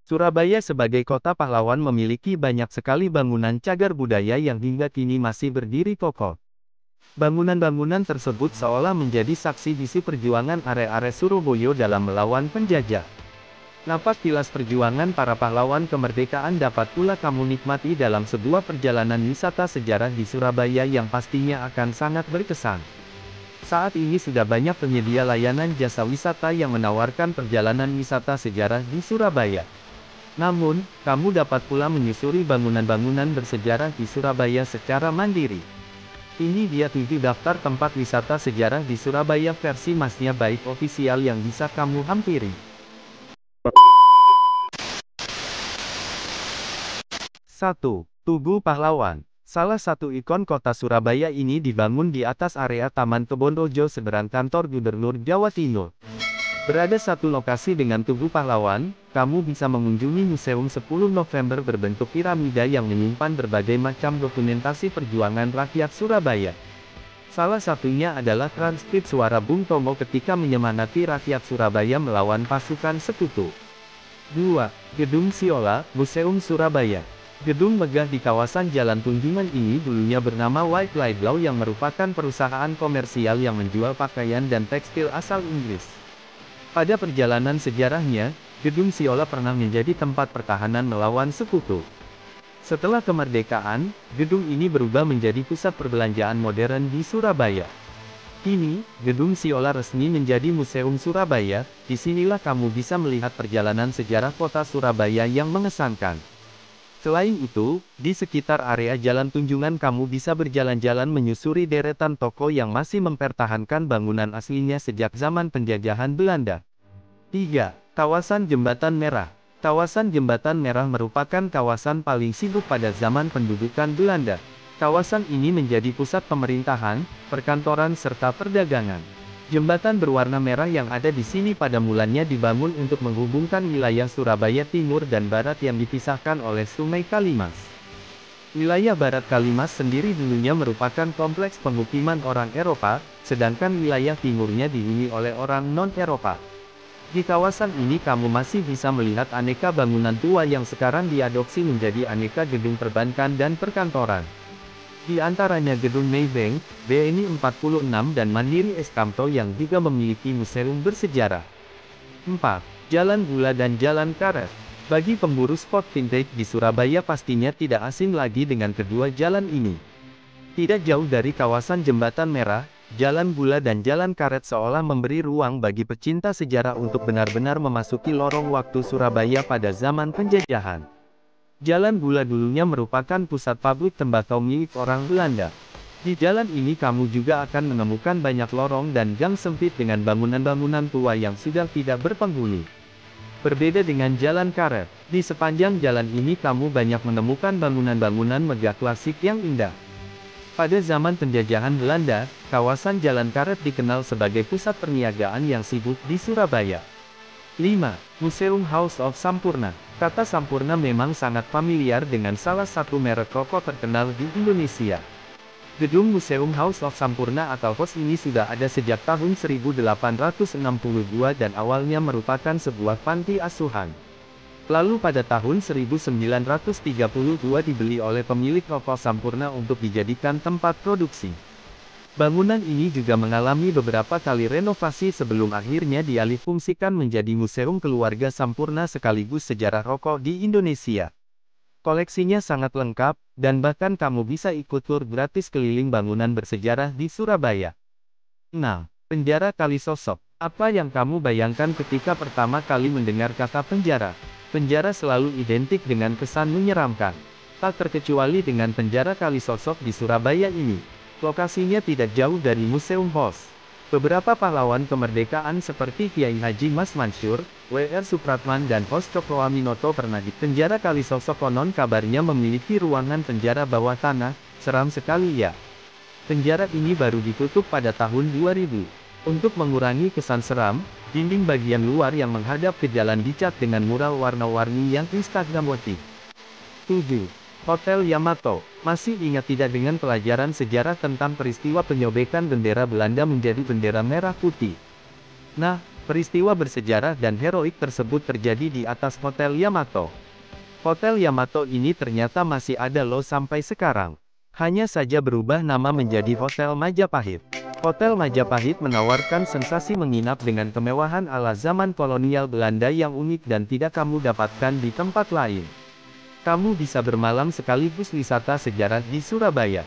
Surabaya sebagai kota pahlawan memiliki banyak sekali bangunan cagar budaya yang hingga kini masih berdiri kokoh. Bangunan-bangunan tersebut seolah menjadi saksi bisu perjuangan arek-arek Surabaya dalam melawan penjajah. Napak tilas perjuangan para pahlawan kemerdekaan dapat pula kamu nikmati dalam sebuah perjalanan wisata sejarah di Surabaya yang pastinya akan sangat berkesan. Saat ini sudah banyak penyedia layanan jasa wisata yang menawarkan perjalanan wisata sejarah di Surabaya. Namun, kamu dapat pula menyusuri bangunan-bangunan bersejarah di Surabaya secara mandiri. Ini dia 7 daftar tempat wisata sejarah di Surabaya versi Masnya Baik official yang bisa kamu hampiri. 1. Tugu Pahlawan. Salah satu ikon kota Surabaya ini dibangun di atas area Taman Kebon Rojo seberang kantor Gubernur Jawa Timur. Berada satu lokasi dengan Tugu Pahlawan, kamu bisa mengunjungi Museum 10 November berbentuk piramida yang menyimpan berbagai macam dokumentasi perjuangan rakyat Surabaya. Salah satunya adalah transkrip suara Bung Tomo ketika menyemangati rakyat Surabaya melawan pasukan sekutu. 2. Gedung Siola, Museum Surabaya. Gedung megah di kawasan Jalan Tunjungan ini dulunya bernama White Laidlaw yang merupakan perusahaan komersial yang menjual pakaian dan tekstil asal Inggris. Pada perjalanan sejarahnya, Gedung Siola pernah menjadi tempat pertahanan melawan sekutu. Setelah kemerdekaan, gedung ini berubah menjadi pusat perbelanjaan modern di Surabaya. Kini, Gedung Siola resmi menjadi Museum Surabaya. Disinilah kamu bisa melihat perjalanan sejarah kota Surabaya yang mengesankan. Selain itu, di sekitar area Jalan Tunjungan kamu bisa berjalan-jalan menyusuri deretan toko yang masih mempertahankan bangunan aslinya sejak zaman penjajahan Belanda. 3. Kawasan Jembatan Merah. Kawasan Jembatan Merah merupakan kawasan paling sibuk pada zaman pendudukan Belanda. Kawasan ini menjadi pusat pemerintahan, perkantoran serta perdagangan. Jembatan berwarna merah yang ada di sini pada mulanya dibangun untuk menghubungkan wilayah Surabaya Timur dan Barat yang dipisahkan oleh Sungai Kalimas. Wilayah Barat Kalimas sendiri dulunya merupakan kompleks pemukiman orang Eropa, sedangkan wilayah timurnya dihuni oleh orang non-Eropa. Di kawasan ini kamu masih bisa melihat aneka bangunan tua yang sekarang diadopsi menjadi aneka gedung perbankan dan perkantoran. Di antaranya Gedung Maybank, BNI 46 dan Mandiri Eskamto yang juga memiliki museum bersejarah. 4. Jalan Gula dan Jalan Karet. Bagi pemburu spot vintage di Surabaya pastinya tidak asing lagi dengan kedua jalan ini. Tidak jauh dari kawasan Jembatan Merah, Jalan Gula dan Jalan Karet seolah memberi ruang bagi pecinta sejarah untuk benar-benar memasuki lorong waktu Surabaya pada zaman penjajahan. Jalan Gula dulunya merupakan pusat pabrik tembakau milik orang Belanda. Di jalan ini kamu juga akan menemukan banyak lorong dan gang sempit dengan bangunan-bangunan tua yang sudah tidak berpenghuni. Berbeda dengan Jalan Karet, di sepanjang jalan ini kamu banyak menemukan bangunan-bangunan megah klasik yang indah. Pada zaman penjajahan Belanda, kawasan Jalan Karet dikenal sebagai pusat perniagaan yang sibuk di Surabaya. 5. Museum House of Sampurna. Kata Sampurna memang sangat familiar dengan salah satu merek rokok terkenal di Indonesia. Gedung Museum House of Sampurna atau HOS ini sudah ada sejak tahun 1862 dan awalnya merupakan sebuah panti asuhan. Lalu pada tahun 1932 dibeli oleh pemilik rokok Sampurna untuk dijadikan tempat produksi. Bangunan ini juga mengalami beberapa kali renovasi sebelum akhirnya dialihfungsikan menjadi Museum Keluarga Sampurna sekaligus sejarah rokok di Indonesia. Koleksinya sangat lengkap, dan bahkan kamu bisa ikut tur gratis keliling bangunan bersejarah di Surabaya. 6. Penjara Kalisosok. Apa yang kamu bayangkan ketika pertama kali mendengar kata penjara? Penjara selalu identik dengan kesan menyeramkan. Tak terkecuali dengan penjara Kalisosok di Surabaya ini. Lokasinya tidak jauh dari Museum HOS. Beberapa pahlawan kemerdekaan seperti Kiai Haji Mas Mansur, W.R. Supratman dan Hos Cokroaminoto pernah di penjara Kalisosok. Konon kabarnya memiliki ruangan penjara bawah tanah. Seram sekali ya. Penjara ini baru ditutup pada tahun 2000. Untuk mengurangi kesan seram, dinding bagian luar yang menghadap ke jalan dicat dengan mural warna-warni yang instagramworthy. 7. Hotel Yamato. Masih ingat tidak dengan pelajaran sejarah tentang peristiwa penyobekan bendera Belanda menjadi bendera merah putih? Nah, Peristiwa bersejarah dan heroik tersebut terjadi di atas Hotel Yamato. Hotel Yamato ini ternyata masih ada loh sampai sekarang. Hanya saja berubah nama menjadi Hotel Majapahit. Hotel Majapahit menawarkan sensasi menginap dengan kemewahan ala zaman kolonial Belanda yang unik dan tidak kamu dapatkan di tempat lain. Kamu bisa bermalam sekaligus wisata sejarah di Surabaya.